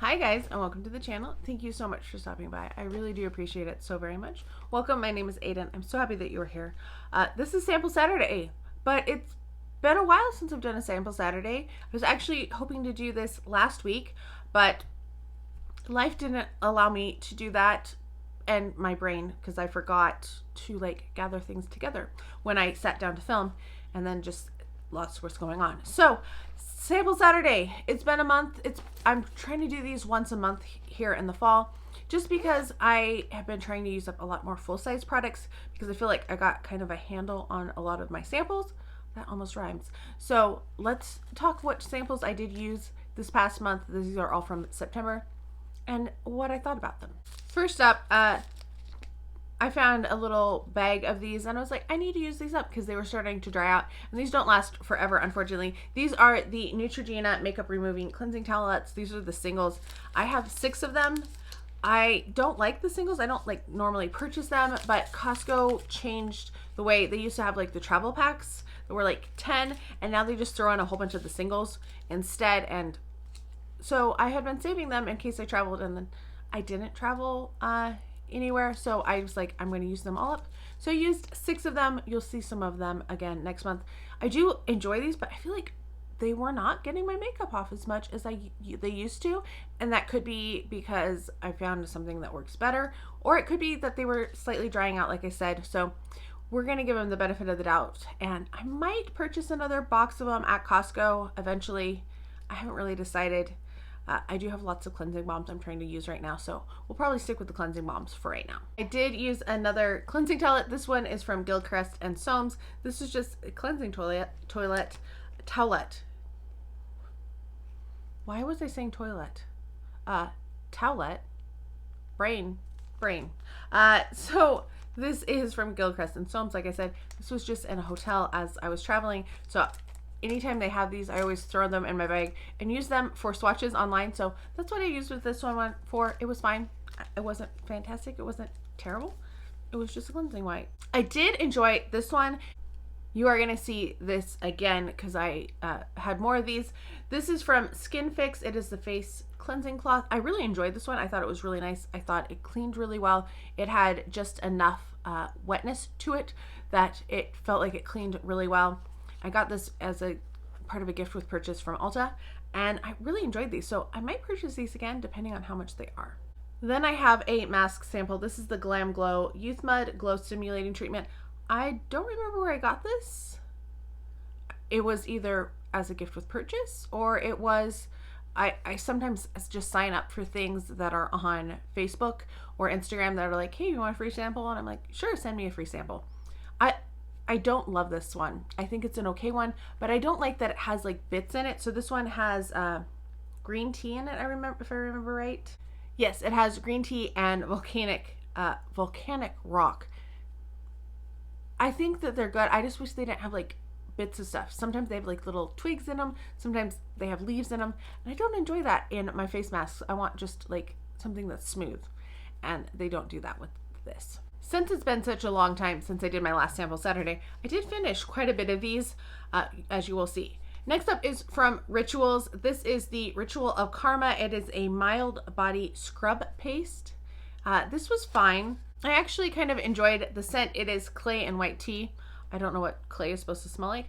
Hi guys, and welcome to the channel. Thank you so much for stopping by. I really do appreciate it so very much. Welcome, my name is Aiden. I'm so happy that you're here. This is Sample Saturday, but it's been a while since I've done a Sample Saturday. I was actually hoping to do this last week, but life didn't allow me to do that, and my brain, because I forgot to gather things together when I sat down to film, and then just lost what's going on. So Sample Saturday, it's been a month. I'm trying to do these once a month here in the fall, just because I have been trying to use up a lot more full-size products, because I feel like I got kind of a handle on a lot of my samples. That almost rhymes. So let's talk what samples I did use this past month. These are all from September, and what I thought about them. First up, I found a little bag of these and I was like, I need to use these up because they were starting to dry out, and these don't last forever, unfortunately. These are the Neutrogena makeup removing cleansing towelettes. These are the singles. I have 6 of them. I don't like the singles. I don't normally purchase them, but Costco changed the way they used to have the travel packs that were 10, and now they just throw in a whole bunch of the singles instead. And so I had been saving them in case I traveled, and then I didn't travel anywhere, so I was like, I'm going to use them all up. So I used 6 of them. You'll see some of them again next month. I do enjoy these, but I feel like they were not getting my makeup off as much as they used to, and that could be because I found something that works better, or it could be that they were slightly drying out, like I said. So we're going to give them the benefit of the doubt, and I might purchase another box of them at Costco eventually. I haven't really decided. I do have lots of cleansing balms I'm trying to use right now, so we'll probably stick with the cleansing balms for right now. I did use another cleansing towelette. This one is from Gilchrist and Soames. This is just a cleansing towelette. Why was I saying toilet? Towelette. Brain. So this is from Gilchrist and Soames. Like I said, this was just in a hotel as I was traveling, so anytime they have these, I always throw them in my bag and use them for swatches online. So that's what I used with this one for. It was fine. It wasn't fantastic. It wasn't terrible. It was just a cleansing white. I did enjoy this one. You are going to see this again because I had more of these. This is from SkinFix. It is the face cleansing cloth. I really enjoyed this one. I thought it was really nice. I thought it cleaned really well. It had just enough wetness to it that it felt like it cleaned really well. I got this as a part of a gift with purchase from Ulta, and I really enjoyed these, so I might purchase these again depending on how much they are. Then I have a mask sample. This is the GlamGlow YouthMud Glow Stimulating Treatment. I don't remember where I got this. It was either as a gift with purchase, or it was, I sometimes just sign up for things that are on Facebook or Instagram that are like, hey, you want a free sample? And I'm like, sure, send me a free sample. I don't love this one. I think it's an okay one, but I don't like that it has bits in it. So this one has green tea in it, if I remember right. Yes, it has green tea and volcanic rock. I think that they're good. I just wish they didn't have bits of stuff. Sometimes they have little twigs in them. Sometimes they have leaves in them. And I don't enjoy that in my face masks. I want just something that's smooth. And they don't do that with this. Since it's been such a long time since I did my last Sample Saturday, I did finish quite a bit of these, as you will see. Next up is from Rituals. This is the Ritual of Karma. It is a mild body scrub paste. This was fine. I actually kind of enjoyed the scent. It is clay and white tea. I don't know what clay is supposed to smell like.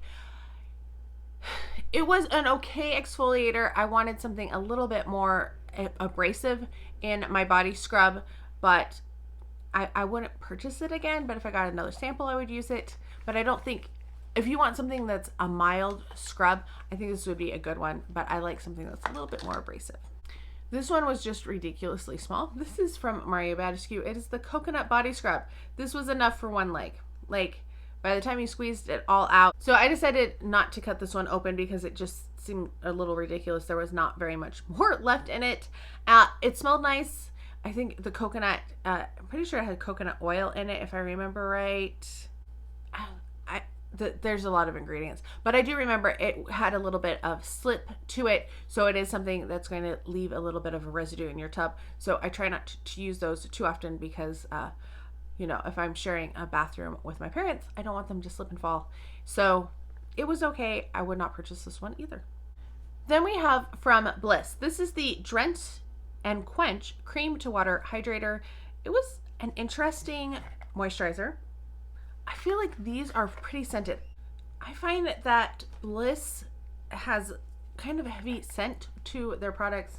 It was an okay exfoliator. I wanted something a little bit more abrasive in my body scrub, but I wouldn't purchase it again, but if I got another sample, I would use it. But I don't think, if you want something that's a mild scrub, I think this would be a good one, but I like something that's a little bit more abrasive. This one was just ridiculously small. This is from Badescu. It is the Coconut Body Scrub. This was enough for one leg. By the time you squeezed it all out. So I decided not to cut this one open because it just seemed a little ridiculous. There was not very much more left in it. It smelled nice. I think the coconut, I'm pretty sure it had coconut oil in it, if I remember right. There's a lot of ingredients, but I do remember it had a little bit of slip to it, so it is something that's going to leave a little bit of a residue in your tub. So I try not to use those too often because, if I'm sharing a bathroom with my parents, I don't want them to slip and fall. So it was okay. I would not purchase this one either. Then we have from Bliss. This is the Drench and Quench Cream to Water Hydrator. It was an interesting moisturizer. I feel like these are pretty scented. I find that Bliss has kind of a heavy scent to their products.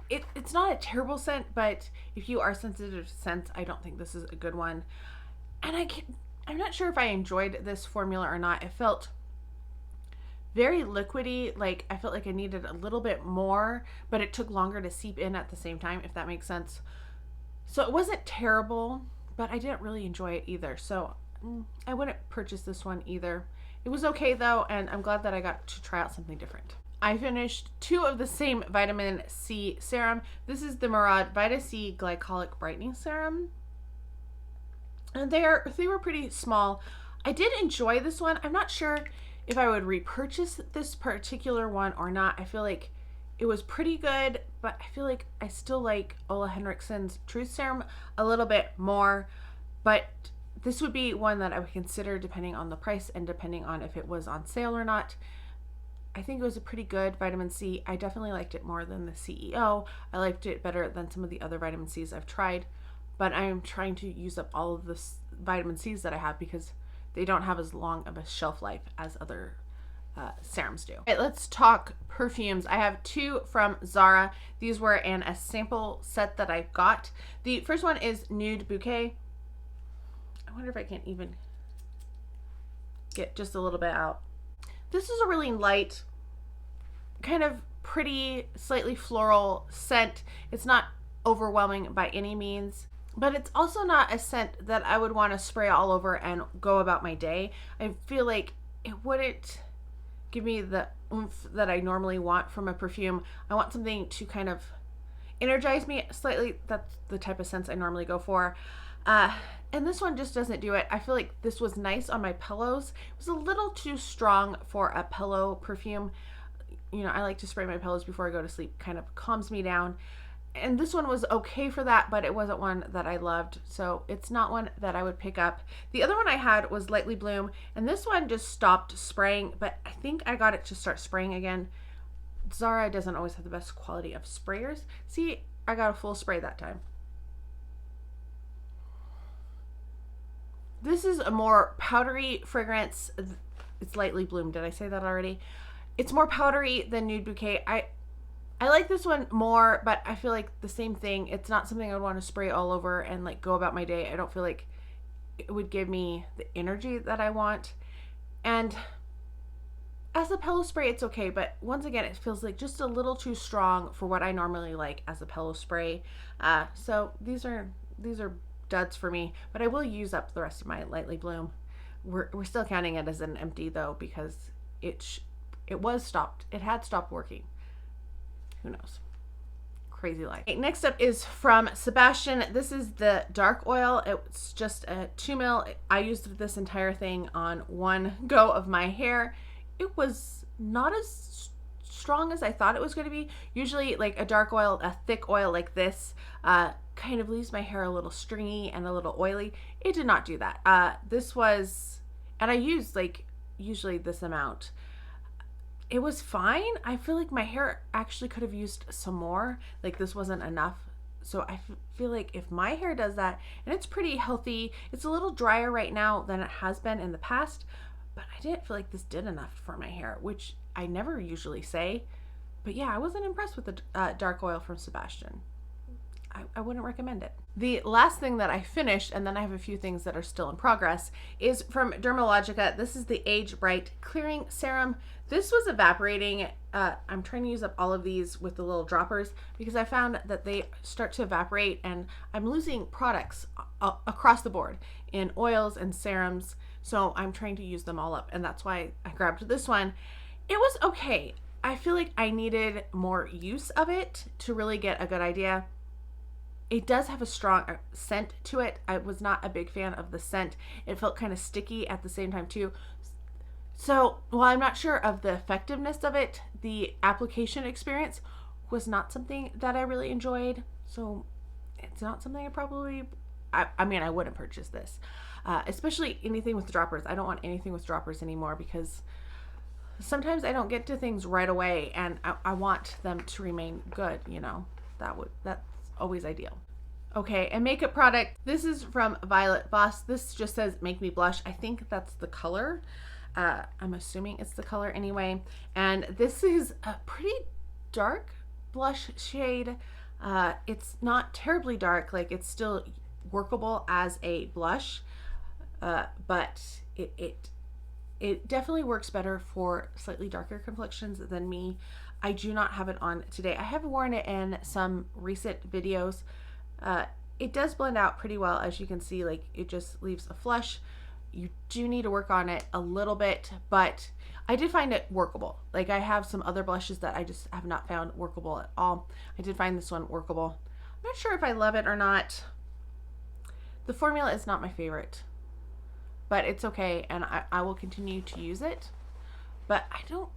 It's not a terrible scent, but if you are sensitive to scents, I don't think this is a good one. And I'm not sure if I enjoyed this formula or not. It felt very liquidy, like I felt like I needed a little bit more, but it took longer to seep in at the same time, if that makes sense. So it wasn't terrible, but I didn't really enjoy it either. So I wouldn't purchase this one either. It was okay though, and I'm glad that I got to try out something different. I finished 2 of the same vitamin C serum. This is the Murad Vita-C Glycolic Brightening Serum. And they were pretty small. I did enjoy this one. I'm not sure if I would repurchase this particular one or not. I feel like it was pretty good, but I feel like I still like Ole Henriksen's Truth Serum a little bit more. But this would be one that I would consider depending on the price and depending on if it was on sale or not. I think it was a pretty good vitamin C. I definitely liked it more than the CEO. I liked it better than some of the other vitamin C's I've tried, but I am trying to use up all of the vitamin C's that I have because they don't have as long of a shelf life as other serums do. Okay, let's talk perfumes. I have 2 from Zara. These were in a sample set that I got. The first one is Nude Bouquet. I wonder if I can even get just a little bit out. This is a really light, kind of pretty, slightly floral scent. It's not overwhelming by any means, but it's also not a scent that I would want to spray all over and go about my day. I feel like it wouldn't give me the oomph that I normally want from a perfume. I want something to kind of energize me slightly. That's the type of scents I normally go for. And this one just doesn't do it. I feel like this was nice on my pillows. It was a little too strong for a pillow perfume. You know, I like to spray my pillows before I go to sleep. Kind of calms me down. And this one was okay for that, but it wasn't one that I loved. So it's not one that I would pick up. The other one I had was Lightly Bloom, and this one just stopped spraying, but I think I got it to start spraying again. Zara doesn't always have the best quality of sprayers. See, I got a full spray that time. This is a more powdery fragrance. It's Lightly Bloom. Did I say that already? It's more powdery than Nude Bouquet. I like this one more, but I feel like the same thing. It's not something I would want to spray all over and like go about my day. I don't feel like it would give me the energy that I want. And as a pillow spray, it's okay, but once again, it feels like just a little too strong for what I normally like as a pillow spray. So these are duds for me, but I will use up the rest of my Lightly Bloom. We're still counting it as an empty though, because it was stopped. It had stopped working. Who knows? Crazy life. Okay, next up is from Sebastian. This is the dark oil. It's just a 2 ml. I used this entire thing on one go of my hair. It was not as strong as I thought it was going to be. Usually like a dark oil, a thick oil like this, kind of leaves my hair a little stringy and a little oily. It did not do that. This was, and I used like usually this amount. It was fine. I feel like my hair actually could have used some more. Like this wasn't enough. So I feel like if my hair does that, and it's pretty healthy, it's a little drier right now than it has been in the past, but I didn't feel like this did enough for my hair, which I never usually say. But yeah, I wasn't impressed with the dark oil from Sebastian. I wouldn't recommend it. The last thing that I finished, and then I have a few things that are still in progress, is from Dermalogica. This is the Age Bright Clearing Serum. This was evaporating. I'm trying to use up all of these with the little droppers because I found that they start to evaporate and I'm losing products across the board in oils and serums. So I'm trying to use them all up, and that's why I grabbed this one. It was okay. I feel like I needed more use of it to really get a good idea. It does have a strong scent to it. I was not a big fan of the scent. It felt kind of sticky at the same time too. So while I'm not sure of the effectiveness of it, the application experience was not something that I really enjoyed. So it's not something I probably, I mean, I wouldn't purchase this, especially anything with droppers. I don't want anything with droppers anymore because sometimes I don't get to things right away, and I want them to remain good, you know. That's always ideal. Okay, a makeup product. This is from Voss. This just says make me blush. I think that's the color. I'm assuming it's the color anyway. And this is a pretty dark blush shade. It's not terribly dark, like it's still workable as a blush, but it definitely works better for slightly darker complexions than me. I do not have it on today. I have worn it in some recent videos. It does blend out pretty well, as you can see, like it just leaves a flush. You do need to work on it a little bit, but I did find it workable. Like I have some other blushes that I just have not found workable at all. I did find this one workable. I'm not sure if I love it or not. The formula is not my favorite, but it's okay, and I will continue to use it. But I don't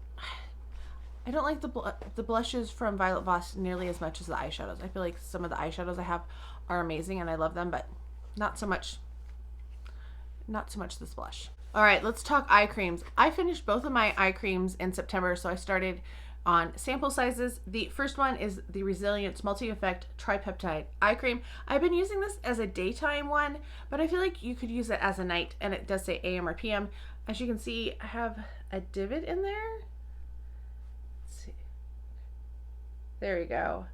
like the blushes from Voss nearly as much as the eyeshadows. I feel like some of the eyeshadows I have are amazing and I love them, but not so much this blush. All right, let's talk eye creams. I finished both of my eye creams in September, so I started on sample sizes. The first one is the Resilience Multi-Effect Tri-Peptide Eye Cream. I've been using this as a daytime one, but I feel like you could use it as a night, and it does say AM or PM. As you can see, I have a divot in there. Let's see. There we go.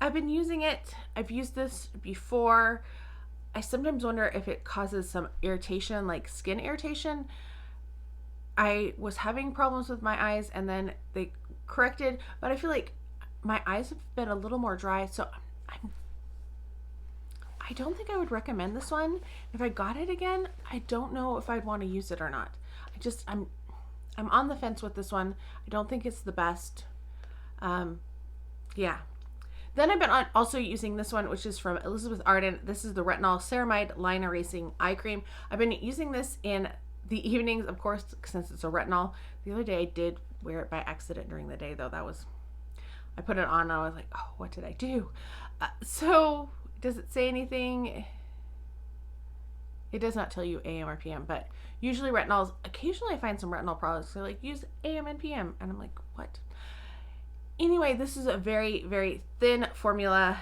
I've been using it. I've used this before. I sometimes wonder if it causes some irritation, like skin irritation. I was having problems with my eyes and then they corrected, but I feel like my eyes have been a little more dry, so I don't think I would recommend this one. If I got it again, I don't know if I'd want to use it or not. I'm on the fence with this one. I don't think it's the best. Yeah. Then I've been also using this one, which is from Elizabeth Arden. This is the Retinol Ceramide Line Erasing Eye Cream. I've been using this in the evenings, of course, since it's a retinol. The other day I did wear it by accident during the day, though. I put it on and I was like, oh, what did I do? So does it say anything? It does not tell you AM or PM, but usually retinols, occasionally I find some retinol products that like use AM and PM, and I'm like, what? Anyway, this is a very, very thin formula.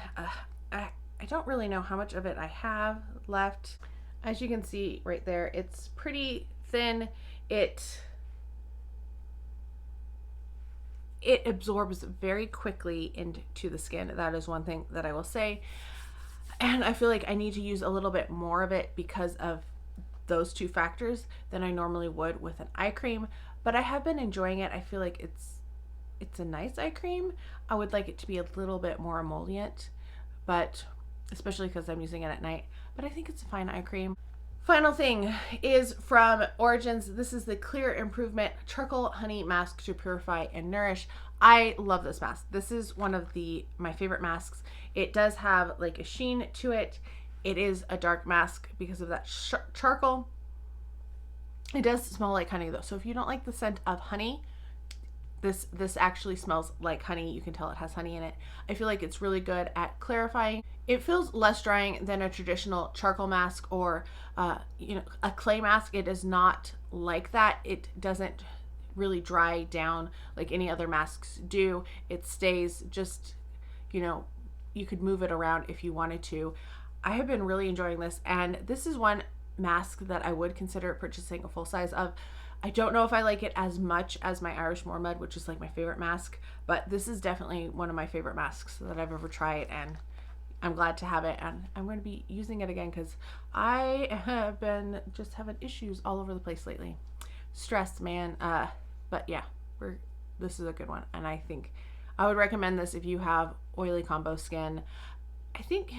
I don't really know how much of it I have left. As you can see right there, it's pretty thin. It absorbs very quickly into the skin. That is one thing that I will say. And I feel like I need to use a little bit more of it because of those two factors than I normally would with an eye cream. But I have been enjoying it. I feel like it's a nice eye cream. I would like it to be a little bit more emollient, but especially because I'm using it at night. But I think it's a fine eye cream. Final thing is from Origins. This is the Clear Improvement Charcoal Honey Mask to Purify and Nourish. I love this mask. This is one of my favorite masks. It does have like a sheen to it. It is a dark mask because of that charcoal. It does smell like honey though. So if you don't like the scent of honey, this actually smells like honey. You can tell it has honey in it. I feel like it's really good at clarifying. It feels less drying than a traditional charcoal mask or a clay mask. It is not like that. It doesn't really dry down like any other masks do. It stays just, you could move it around if you wanted to. I have been really enjoying this, and this is one mask that I would consider purchasing a full size of. I don't know if I like it as much as my Irish Murad, which is like my favorite mask, but this is definitely one of my favorite masks that I've ever tried, and I'm glad to have it, and I'm going to be using it again because I have been just having issues all over the place lately. Stress, man. But yeah, this is a good one, and I think I would recommend this if you have oily combo skin. I think it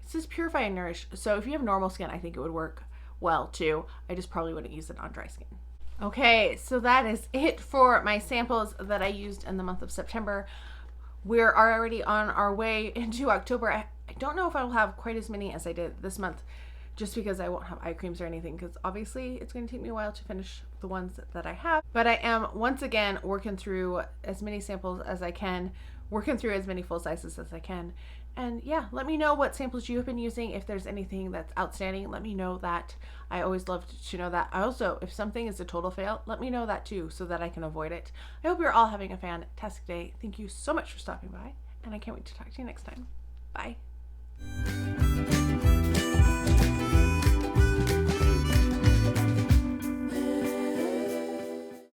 says Purify and Nourish, so if you have normal skin, I think it would work well too. I just probably wouldn't use it on dry skin. Okay, so that is it for my samples that I used in the month of September. We're already on our way into October. I don't know if I will have quite as many as I did this month just because I won't have eye creams or anything, because obviously it's going to take me a while to finish the ones that I have. But I am once again working through as many samples as I can, working through as many full sizes as I can. And yeah, let me know what samples you have been using. If there's anything that's outstanding, let me know that. I always love to know that. I also, if something is a total fail, let me know that too, so that I can avoid it. I hope you're all having a fantastic day. Thank you so much for stopping by, and I can't wait to talk to you next time. Bye.